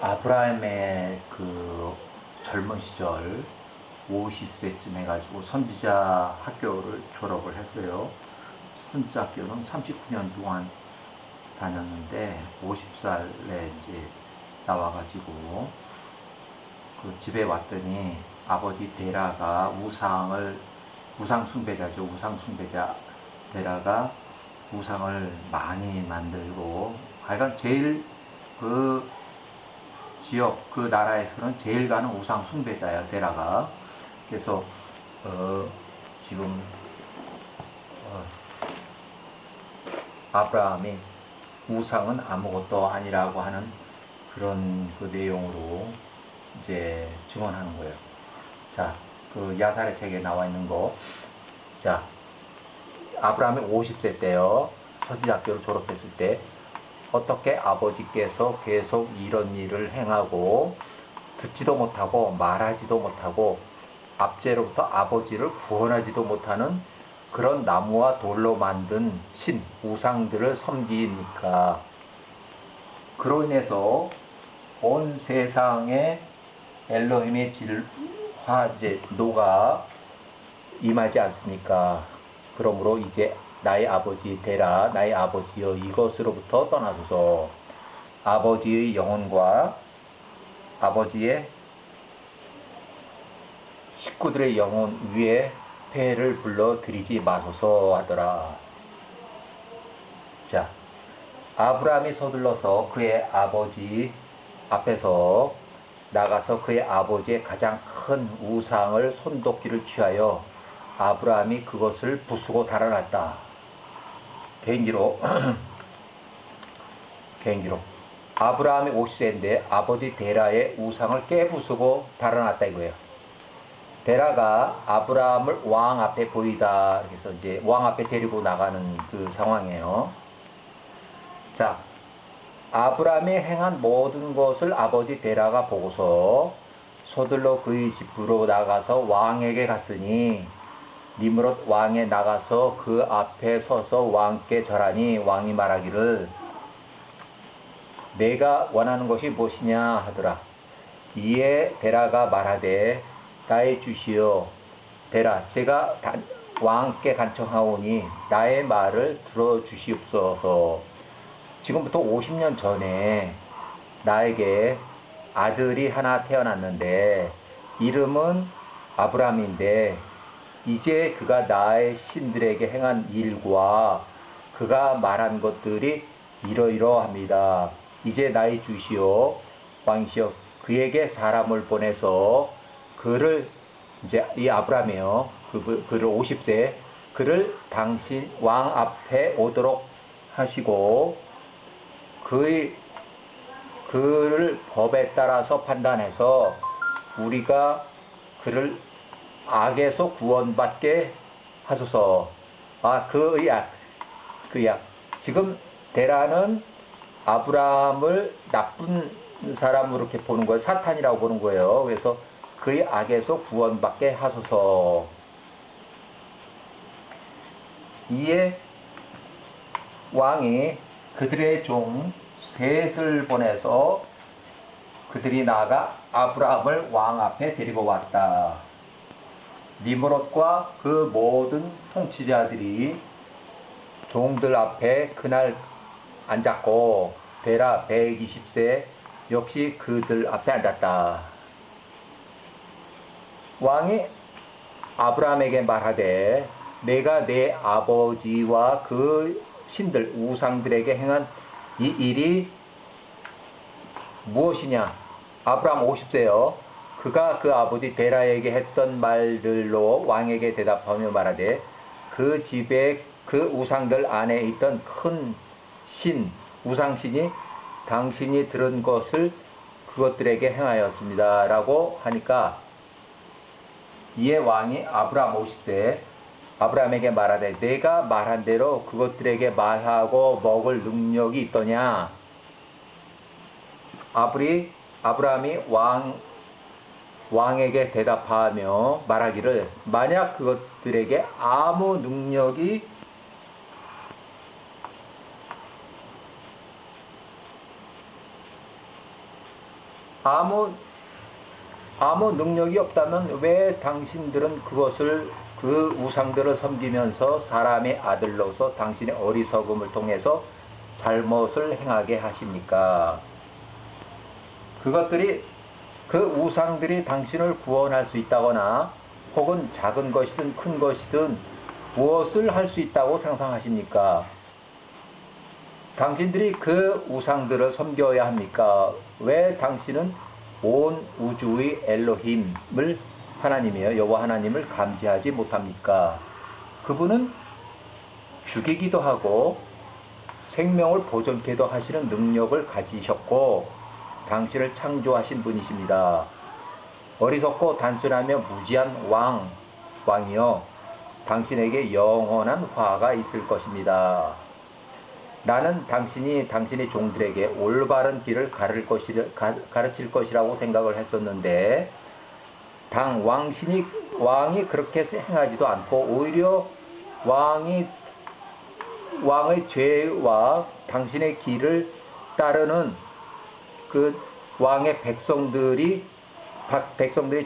아브라함의 그 젊은 시절 50세쯤 해가지고 선지자 학교를 졸업을 했어요. 선지자 학교는 39년 동안 다녔는데 50살에 이제 나와가지고 그 집에 왔더니 아버지 데라가 우상 숭배자죠. 우상 숭배자 데라가 우상을 많이 만들고 하여간 제일 그 지역 그 나라에서는 제일 가는 우상 숭배자야 데라가. 그래서 지금 아브라함이 우상은 아무것도 아니라고 하는 그런 그 내용으로 이제 증언하는 거예요. 자, 그 야살의 책에 나와 있는 거. 자, 아브라함이 50세 때요. 선지자학교를 졸업했을 때 어떻게 아버지께서 계속 이런 일을 행하고 듣지도 못하고 말하지도 못하고 압제로부터 아버지를 구원하지도 못하는 그런 나무와 돌로 만든 신, 우상들을 섬기니까. 그로 인해서 온 세상에 엘로힘의 노가 임하지 않습니까? 그러므로 이제 나의 아버지 데라, 나의 아버지여, 이것으로부터 떠나소서. 아버지의 영혼과 아버지의 식구들의 영혼 위에 폐를 불러 드리지 마소서 하더라. 자, 아브라함이 서둘러서 그의 아버지 앞에서 나가서 그의 아버지의 가장 큰 우상을 손도끼를 취하여 아브라함이 그것을 부수고 달아났다. 개인기록 아브라함이 50세인데 아버지 데라의 우상을 깨부수고 달아났다 이거예요. 데라가 아브라함을 왕 앞에 보이다. 그래서 이제 왕 앞에 데리고 나가는 그 상황이에요. 자, 아브라함이 행한 모든 것을 아버지 데라가 보고서 서둘러 그의 집으로 나가서 왕에게 갔으니 니므롯 왕에 나가서 그 앞에 서서 왕께 절하니 왕이 말하기를 내가 원하는 것이 무엇이냐 하더라. 이에 데라가 말하되 나의 주시여 데라 제가 왕께 간청하오니 나의 말을 들어주시옵소서. 지금부터 50년 전에 나에게 아들이 하나 태어났는데 이름은 아브라함인데 이제 그가 나의 신들에게 행한 일과 그가 말한 것들이 이러이러합니다. 이제 나의 주시오 왕이시여 그에게 사람을 보내서 그를 이제 이 아브라함이요. 그를 50세 그를 당신 왕 앞에 오도록 하시고 그를 법에 따라서 판단해서 우리가 그를 악에서 구원받게 하소서. 지금 데라는 아브라함을 나쁜 사람으로 이렇게 보는 거예요. 사탄이라고 보는 거예요. 그래서 그의 악에서 구원받게 하소서. 이에 왕이 그들의 종 셋을 보내서 그들이 나아가 아브라함을 왕 앞에 데리고 왔다. 니므롯과 그 모든 통치자들이 종들 앞에 그날 앉았고 데라 120세 역시 그들 앞에 앉았다. 왕이 아브라함에게 말하되 내가 내 아버지와 그 신들 우상들에게 행한 이 일이 무엇이냐? 아브라함 50세요. 그가 그 아버지 데라에게 했던 말들로 왕에게 대답하며 말하되 그 집에 그 우상들 안에 있던 큰 신, 우상신이 당신이 들은 것을 그것들에게 행하였습니다. 라고 하니까 이에 왕이 아브라함 50세 아브라함에게 말하되 내가 말한 대로 그것들에게 말하고 먹을 능력이 있더냐? 아브라함이 왕에게 대답하며 말하기를 만약 그것들에게 아무 능력이 아무 능력이 없다면 왜 당신들은 그 우상들을 섬기면서 사람의 아들로서 당신의 어리석음을 통해서 잘못을 행하게 하십니까? 그 우상들이 당신을 구원할 수 있다거나 혹은 작은 것이든 큰 것이든 무엇을 할 수 있다고 상상하십니까? 당신들이 그 우상들을 섬겨야 합니까? 왜 당신은 온 우주의 엘로힘을 하나님이여 여호와 하나님을 감지하지 못합니까? 그분은 죽이기도 하고 생명을 보존케도 하시는 능력을 가지셨고 당신을 창조하신 분이십니다. 어리석고 단순하며 무지한 왕이여 당신에게 영원한 화가 있을 것입니다. 나는 당신이 당신의 종들에게 올바른 길을 가르칠 것이라고 생각을 했었는데 왕이 그렇게 행하지도 않고 오히려 왕의 죄와 당신의 길을 따르는 그 왕의 백성들이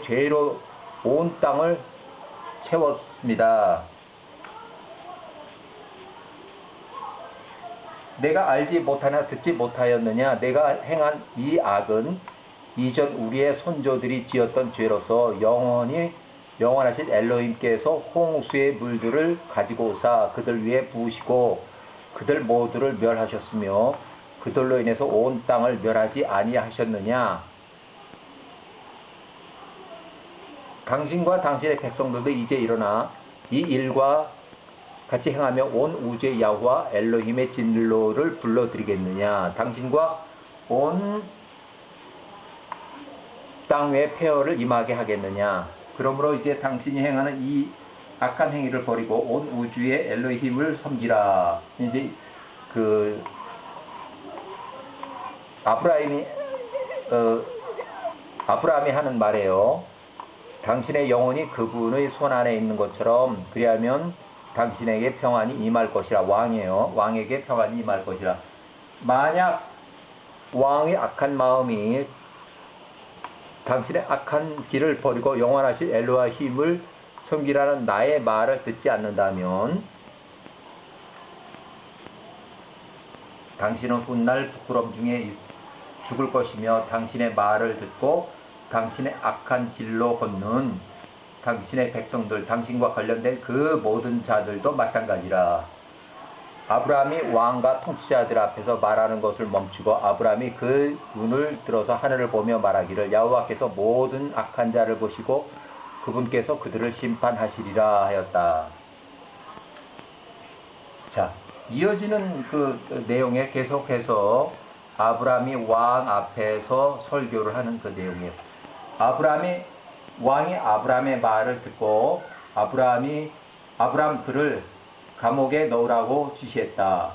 죄로 온 땅을 채웠습니다. 내가 알지 못하나 듣지 못하였느냐? 내가 행한 이 악은 이전 우리의 선조들이 지었던 죄로서 영원하신 엘로힘께서 홍수의 물들을 가지고 오사 그들 위에 부으시고 그들 모두를 멸하셨으며 그들로 인해서 온 땅을 멸하지 아니하셨느냐? 당신과 당신의 백성들도 이제 일어나 이 일과 같이 행하며 온 우주의 야호와 엘로힘의 진로를 불러드리겠느냐? 당신과 온 땅 위에 폐허를 임하게 하겠느냐? 그러므로 이제 당신이 행하는 이 악한 행위를 버리고 온 우주의 엘로힘을 섬기라. 이제 그 아브라함이 하는 말이에요. 당신의 영혼이 그분의 손 안에 있는 것처럼 그리하면 당신에게 평안이 임할 것이라. 왕이에요. 왕에게 평안이 임할 것이라. 만약 왕의 악한 마음이 당신의 악한 길을 버리고 영원하신 엘로힘을 섬기라는 나의 말을 듣지 않는다면 당신은 훗날 부끄럼 중에 죽을 것이며 당신의 말을 듣고 당신의 악한 길로 걷는 당신의 백성들, 당신과 관련된 그 모든 자들도 마찬가지라. 아브라함이 왕과 통치자들 앞에서 말하는 것을 멈추고 아브라함이 그 눈을 들어서 하늘을 보며 말하기를 여호와께서 모든 악한 자를 보시고 그분께서 그들을 심판하시리라 하였다. 자, 이어지는 그 내용에 계속해서 아브라함이 왕 앞에서 설교를 하는 그 내용이에요. 왕이 아브라함의 말을 듣고 아브라함 그를 감옥에 넣으라고 지시했다.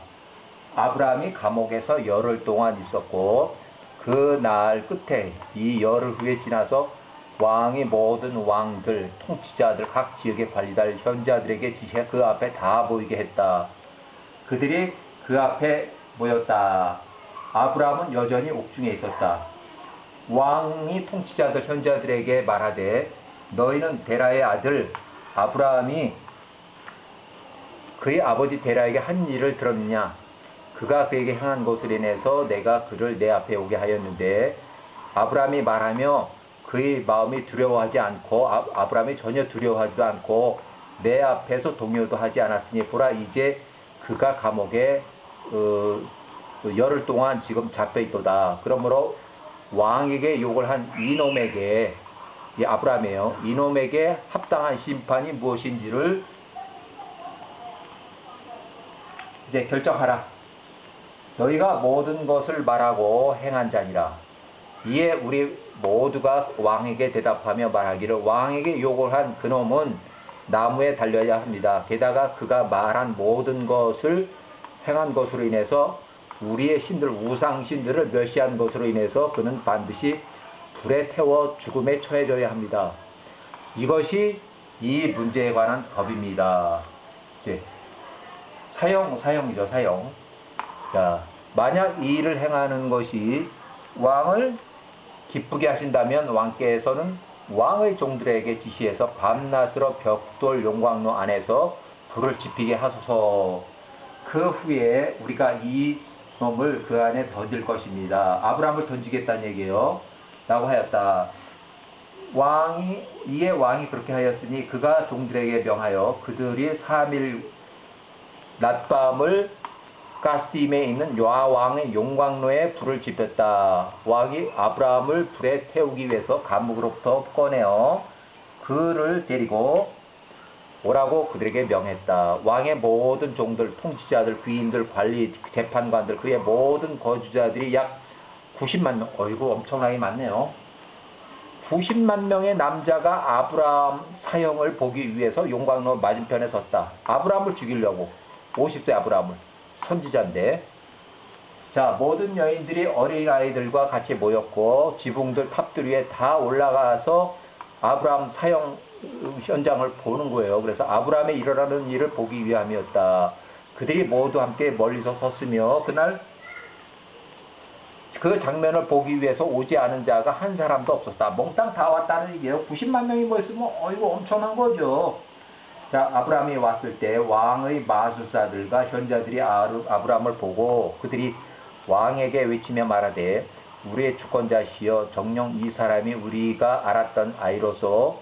아브라함이 감옥에서 열흘 동안 있었고 그 날 끝에 이 열흘 후에 지나서 왕이 모든 왕들, 통치자들, 각 지역의 관리들, 현자들에게 지시해 그 앞에 다 모이게 했다. 그들이 그 앞에 모였다. 아브라함은 여전히 옥중에 있었다. 왕이 통치자들, 현자들에게 말하되 너희는 데라의 아들 아브라함이 그의 아버지 데라에게 한 일을 들었느냐? 그가 그에게 행한 것으로 인해서 내가 그를 내 앞에 오게 하였는데 아브라함이 말하며 그의 마음이 두려워하지 않고 아브라함이 전혀 두려워하지도 않고 내 앞에서 동요도 하지 않았으니 보라 이제 그가 감옥에 열흘 동안 지금 잡혀있도다. 그러므로 왕에게 욕을 한 이놈에게 아브라함이에요. 이놈에게 합당한 심판이 무엇인지를 이제 결정하라. 너희가 모든 것을 말하고 행한 자니라. 이에 우리 모두가 왕에게 대답하며 말하기를 왕에게 욕을 한 그놈은 나무에 달려야 합니다. 게다가 그가 말한 모든 것을 행한 것으로 인해서 우리의 신들, 우상신들을 멸시한 것으로 인해서 그는 반드시 불에 태워 죽음에 처해져야 합니다. 이것이 이 문제에 관한 법입니다. 이제 사형이죠, 사형. 자, 만약 이 일을 행하는 것이 왕을 기쁘게 하신다면 왕께서는 왕의 종들에게 지시해서 밤낮으로 벽돌 용광로 안에서 불을 지피게 하소서. 그 후에 우리가 이 놈을 그 안에 던질 것입니다. 아브라함을 던지겠다는 얘기예요. 라고 하였다. 이에 왕이 그렇게 하였으니 그가 종들에게 명하여 그들이 3일 낮밤을 가스임에 있는 여호와왕의 용광로에 불을 지폈다. 왕이 아브라함을 불에 태우기 위해서 감옥으로부터 꺼내어 그를 데리고 오라고 그들에게 명했다. 왕의 모든 종들, 통치자들, 귀인들, 관리, 재판관들, 그의 모든 거주자들이 약 90만 명, 어이구 엄청나게 많네요. 90만 명의 남자가 아브라함 사형을 보기 위해서 용광로 맞은편에 섰다. 아브라함을 죽이려고. 50세 아브라함을. 선지자인데. 자, 모든 여인들이 어린아이들과 같이 모였고 지붕들, 탑들 위에 다 올라가서 아브라함 사형 현장을 보는 거예요. 그래서 아브라함의 일어나는 일을 보기 위함이었다. 그들이 모두 함께 멀리서 섰으며 그날 그 장면을 보기 위해서 오지 않은 자가 한 사람도 없었다. 몽땅 다 왔다는 얘기예요. 90만 명이 모였으면 이거 엄청난 거죠. 자, 아브라함이 왔을 때 왕의 마술사들과 현자들이 아브라함을 보고 그들이 왕에게 외치며 말하되 우리의 주권자시여 정녕 이 사람이 우리가 알았던 아이로서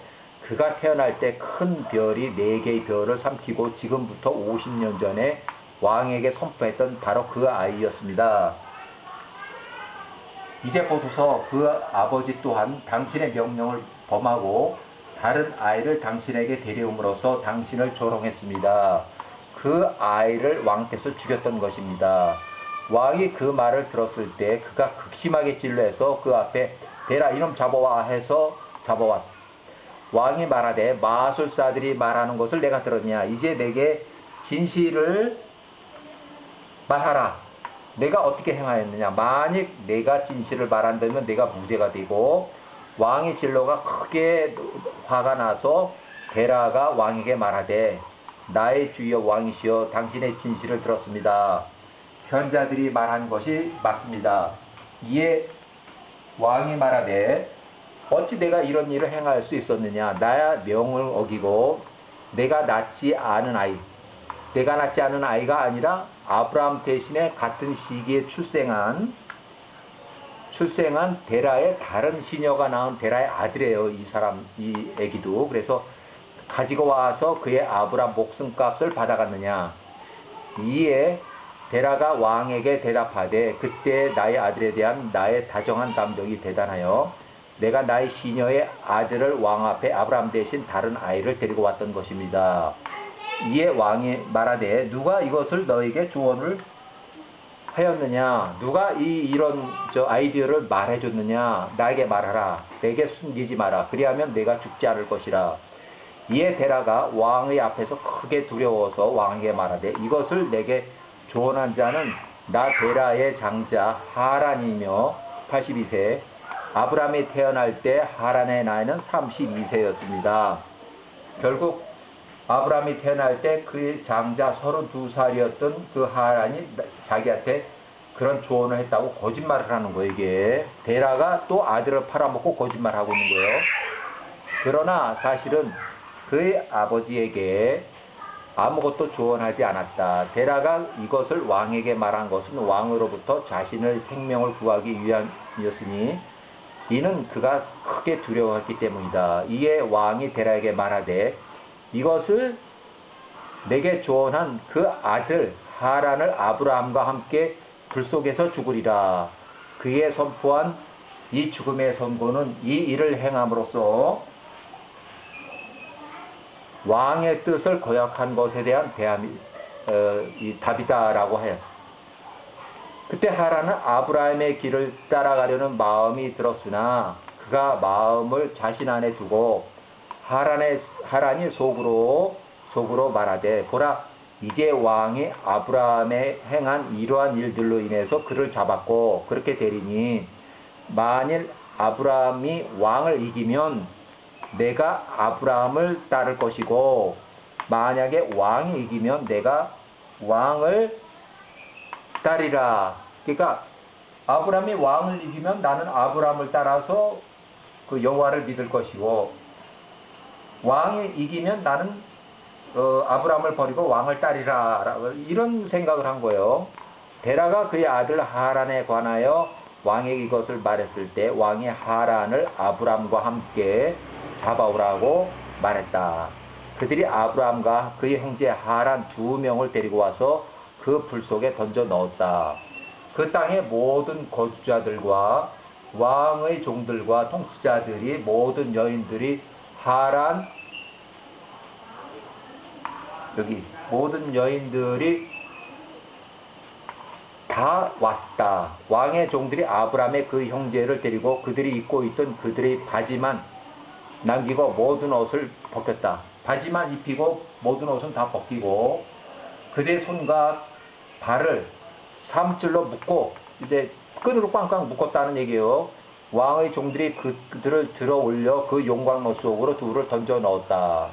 그가 태어날 때 큰 별이 4개의 별을 삼키고 지금부터 50년 전에 왕에게 선포했던 바로 그 아이였습니다. 이제 보소서 그 아버지 또한 당신의 명령을 범하고 다른 아이를 당신에게 데려옴으로써 당신을 조롱했습니다. 그 아이를 왕께서 죽였던 것입니다. 왕이 그 말을 들었을 때 그가 극심하게 진노해서 그 앞에 대라 이놈 잡아와 해서 잡아왔다. 왕이 말하되 마술사들이 말하는 것을 내가 들었냐. 이제 내게 진실을 말하라. 내가 어떻게 행하였느냐. 만약 내가 진실을 말한다면 내가 무죄가 되고 왕의 진로가 크게 화가 나서 데라가 왕에게 말하되 나의 주여 왕이시여 당신의 진실을 들었습니다. 현자들이 말한 것이 맞습니다. 이에 왕이 말하되 어찌 내가 이런 일을 행할 수 있었느냐. 나야 명을 어기고 내가 낳지 않은 아이가 아니라 아브라함 대신에 같은 시기에 출생한 데라의 다른 시녀가 낳은 데라의 아들이에요. 이 애기도. 그래서 가지고 와서 그의 아브라함 목숨값을 받아갔느냐. 이에 데라가 왕에게 대답하되 그때 나의 아들에 대한 나의 다정한 감정이 대단하여 내가 나의 시녀의 아들을 왕 앞에 아브라함 대신 다른 아이를 데리고 왔던 것입니다. 이에 왕이 말하되 누가 이것을 너에게 조언을 하였느냐. 누가 이런 아이디어를 말해줬느냐. 나에게 말하라. 내게 숨기지 마라. 그리하면 내가 죽지 않을 것이라. 이에 데라가 왕의 앞에서 크게 두려워서 왕에게 말하되 이것을 내게 조언한 자는 나 데라의 장자 하란이며 82세 아브라함이 태어날 때 하란의 나이는 32세였습니다. 결국 아브라함이 태어날 때 그의 장자 32살이었던 그 하란이 자기한테 그런 조언을 했다고 거짓말을 하는 거예요. 이게 데라가 또 아들을 팔아먹고 거짓말하고 있는 거예요. 그러나 사실은 그의 아버지에게 아무것도 조언하지 않았다. 데라가 이것을 왕에게 말한 것은 왕으로부터 자신의 생명을 구하기 위함이었으니 이는 그가 크게 두려워했기 때문이다. 이에 왕이 데라에게 말하되 이것을 내게 조언한 그 아들 하란을 아브라함과 함께 불 속에서 죽으리라. 그의 선포한 이 죽음의 선고는 이 일을 행함으로써 왕의 뜻을 거역한 것에 대한 답이다라고 해요. 그때 하란은 아브라함의 길을 따라가려는 마음이 들었으나 그가 마음을 자신 안에 두고 하란이 속으로 말하되 보라 이제 왕이 아브라함에 행한 이러한 일들로 인해서 그를 잡았고 그렇게 되리니 만일 아브라함이 왕을 이기면 내가 아브라함을 따를 것이고 만약에 왕이 이기면 내가 왕을 따리라. 그러니까 아브라함이 왕을 이기면 나는 아브라함을 따라서 그 여호와를 믿을 것이고, 왕이 이기면 나는 아브라함을 버리고 왕을 따리라, 이런 생각을 한 거예요. 데라가 그의 아들 하란에 관하여 왕에게 이것을 말했을 때 왕이 하란을 아브라함과 함께 잡아오라고 말했다. 그들이 아브라함과 그의 형제 하란 2명을 데리고 와서 그 불 속에 던져 넣었다. 그 땅의 모든 거주자들과 왕의 종들과 통치자들이, 모든 여인들이 하란, 여기 모든 여인들이 다 왔다. 왕의 종들이 아브라함의 그 형제를 데리고 그들이 입고 있던 그들의 바지만 남기고 모든 옷을 벗겼다. 바지만 입히고 모든 옷은 다 벗기고 그들의 손과 발을 삼줄로 묶고 이제 끈으로 꽝꽝 묶었다는 얘기예요. 왕의 종들이 그들을 들어 올려 그 용광로 속으로 둘을 던져 넣었다.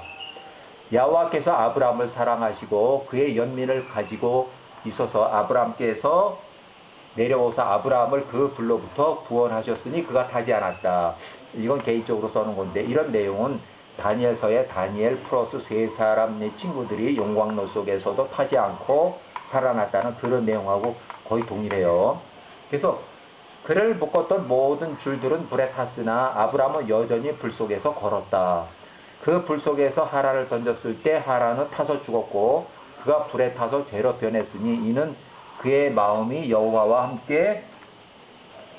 여호와께서 아브라함을 사랑하시고 그의 연민을 가지고 있어서 아브라함께서 내려오사 아브라함을 그 불로부터 구원하셨으니 그가 타지 않았다. 이건 개인적으로 써놓은 건데, 이런 내용은 다니엘서의 다니엘 플러스 3사람의 친구들이 용광로 속에서도 타지 않고 살아났다는 그런 내용하고 거의 동일해요. 그래서 그를 묶었던 모든 줄들은 불에 탔으나 아브라함은 여전히 불 속에서 걸었다. 그 불 속에서 하란을 던졌을 때 하란은 타서 죽었고 그가 불에 타서 죄로 변했으니 이는 그의 마음이 여호와와 함께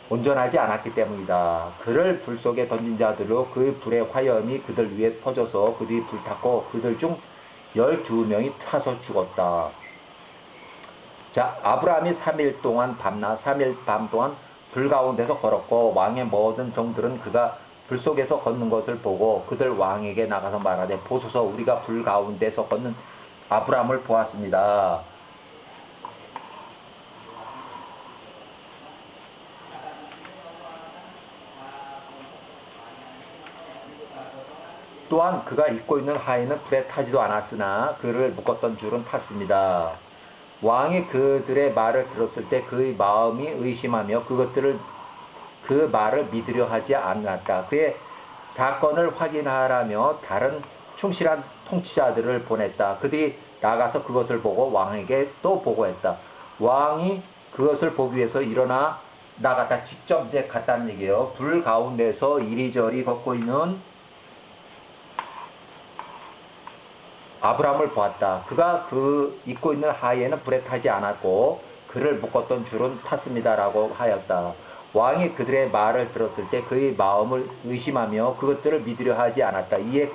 온전하지 않았기 때문이다. 그를 불 속에 던진 자들로 그 불의 화염이 그들 위에 퍼져서 그들이 불탔고 그들 중 12명이 타서 죽었다. 자, 아브라함이 3일 동안 밤낮 3일 밤 동안 불 가운데서 걸었고 왕의 모든 종들은 그가 불 속에서 걷는 것을 보고 그들 왕에게 나가서 말하되 보소서 우리가 불 가운데서 걷는 아브라함을 보았습니다. 또한 그가 입고 있는 하의는 불에 타지도 않았으나 그를 묶었던 줄은 탔습니다. 왕이 그들의 말을 들었을 때 그의 마음이 의심하며 그 말을 믿으려 하지 않았다. 그의 사건을 확인하라며 다른 충실한 통치자들을 보냈다. 그들이 나가서 그것을 보고 왕에게 또 보고했다. 왕이 그것을 보기 위해서 일어나 나갔다. 직접 이제 갔다는 얘기예요. 불 가운데서 이리저리 걷고 있는 아브라함을 보았다. 그가 입고 있는 하의에는 불에 타지 않았고 그를 묶었던 줄은 탔습니다라고 하였다. 왕이 그들의 말을 들었을 때 그의 마음을 의심하며 그것들을 믿으려 하지 않았다. 이에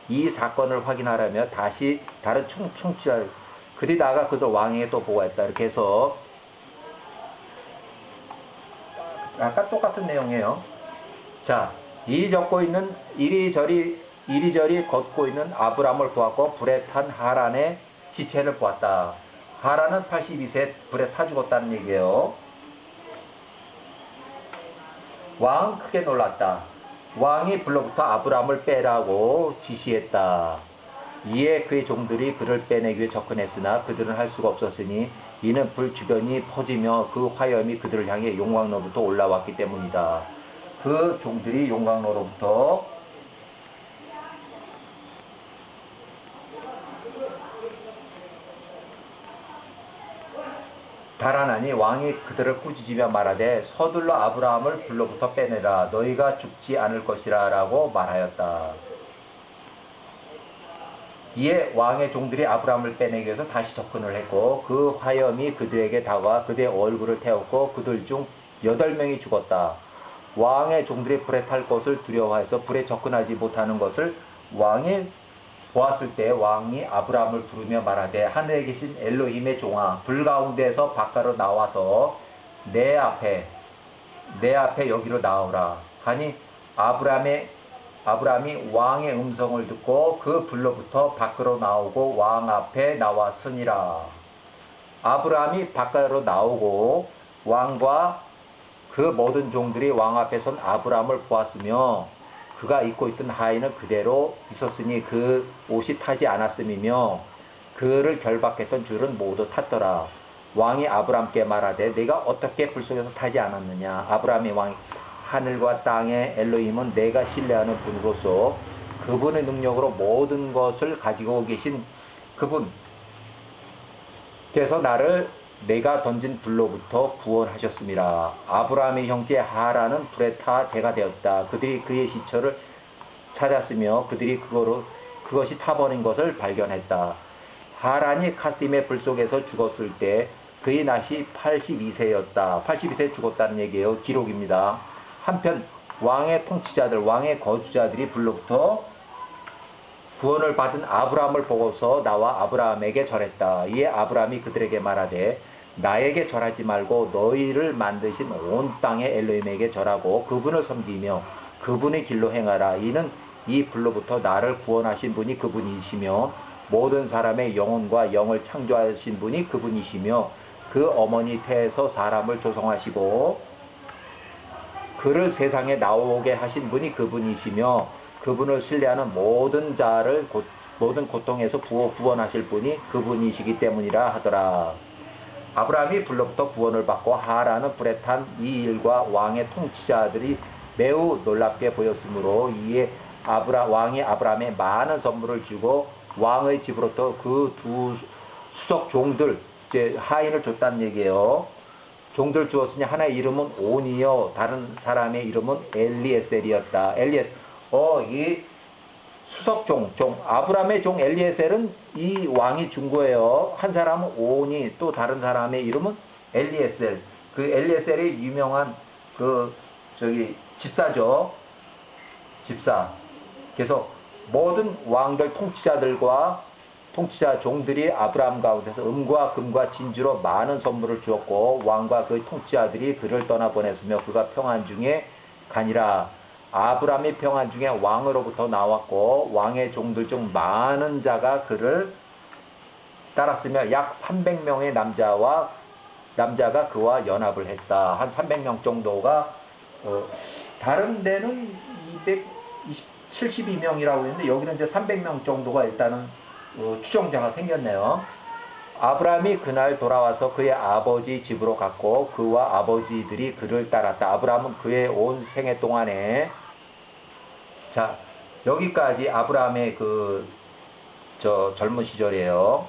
이 사건을 확인하려며 다시 다른 총치자 그들이 나가 그들 왕에게 또 보고했다. 이렇게 해서 아까 똑같은 내용이에요. 자, 이리저리 걷고 있는 아브라함을 보았고 불에 탄 하란의 시체를 보았다. 하란은 82세 불에 타 죽었다는 얘기예요. 왕은 크게 놀랐다. 왕이 불로부터 아브라함을 빼라고 지시했다. 이에 그의 종들이 그를 빼내기 위해 접근했으나 그들은 할 수가 없었으니 이는 불 주변이 퍼지며 그 화염이 그들을 향해 용광로부터 올라왔기 때문이다. 그 종들이 용광로로부터 달아나니 왕이 그들을 꾸짖으며 말하되 서둘러 아브라함을 불로부터 빼내라. 너희가 죽지 않을 것이라 라고 말하였다. 이에 왕의 종들이 아브라함을 빼내기 위해서 다시 접근을 했고 그 화염이 그들에게 다가와 그들의 얼굴을 태웠고 그들 중 8명이 죽었다. 왕의 종들이 불에 탈 것을 두려워해서 불에 접근하지 못하는 것을 왕이 보았을 때 왕이 아브라함을 부르며 말하되 하늘에 계신 엘로힘의 종아 불 가운데에서 바깥으로 나와서 내 앞에 여기로 나오라 하니 아브라함이 왕의 음성을 듣고 그 불로부터 밖으로 나오고 왕 앞에 나왔으니라. 아브라함이 바깥으로 나오고 왕과 그 모든 종들이 왕 앞에 선 아브라함을 보았으며 그가 입고 있던 하의는 그대로 있었으니 그 옷이 타지 않았음이며 그를 결박했던 줄은 모두 탔더라. 왕이 아브람께 말하되 내가 어떻게 불 속에서 타지 않았느냐. 아브람의 왕 하늘과 땅의 엘로힘은 내가 신뢰하는 분으로서 그분의 능력으로 모든 것을 가지고 계신 그분께서 나를 내가 던진 불로부터 구원하셨습니다. 아브라함의 형제 하란은 불에 타 재가 되었다. 그들이 그의 시체를 찾았으며 그들이 그것이 타버린 것을 발견했다. 하란이 카심의 불 속에서 죽었을 때 그의 나이 82세였다. 82세 죽었다는 얘기예요. 기록입니다. 한편 왕의 통치자들, 왕의 거주자들이 불로부터 구원을 받은 아브라함을 보고서 나와 아브라함에게 절했다. 이에 아브라함이 그들에게 말하되 나에게 절하지 말고 너희를 만드신 온 땅의 엘로힘에게 절하고 그분을 섬기며 그분의 길로 행하라. 이는 이 불로부터 나를 구원하신 분이 그분이시며 모든 사람의 영혼과 영을 창조하신 분이 그분이시며 그 어머니 태에서 사람을 조성하시고 그를 세상에 나오게 하신 분이 그분이시며 그분을 신뢰하는 모든 자를 모든 고통에서 구원하실 분이 그분이시기 때문이라 하더라. 아브라함이 불로부터 구원을 받고 하란은 불에 탄 이 일과 왕의 통치자들이 매우 놀랍게 보였으므로 이에 왕이 아브라함에 많은 선물을 주고 왕의 집으로부터 그 두 수석 종들, 이제 하인을 줬다는 얘기예요. 종들 주었으니 하나의 이름은 온이요 다른 사람의 이름은 엘리에셀이었다. 이 수석종, 아브라함의 종 엘리에셀은 이 왕이 준 거예요. 한 사람은 온이, 또 다른 사람의 이름은 엘리에셀. 그 엘리에셀이 유명한 집사죠. 집사. 그래서 모든 왕들 통치자 종들이 아브라함 가운데서 음과 금과 진주로 많은 선물을 주었고 왕과 그의 통치자들이 그를 떠나보냈으며 그가 평안 중에 가니라. 아브라함이 평안 중에 왕으로부터 나왔고 왕의 종들 중 많은 자가 그를 따랐으며 약 300명의 남자가 그와 연합을 했다. 한 300명 정도가 다른 데는 272명이라고 했는데 여기는 이제 300명 정도가 일단은 추종자가 생겼네요. 아브라함이 그날 돌아와서 그의 아버지 집으로 갔고 그와 아버지들이 그를 따랐다. 아브라함은 그의 온 생애 동안에 자 여기까지 아브라함의 젊은 시절이에요.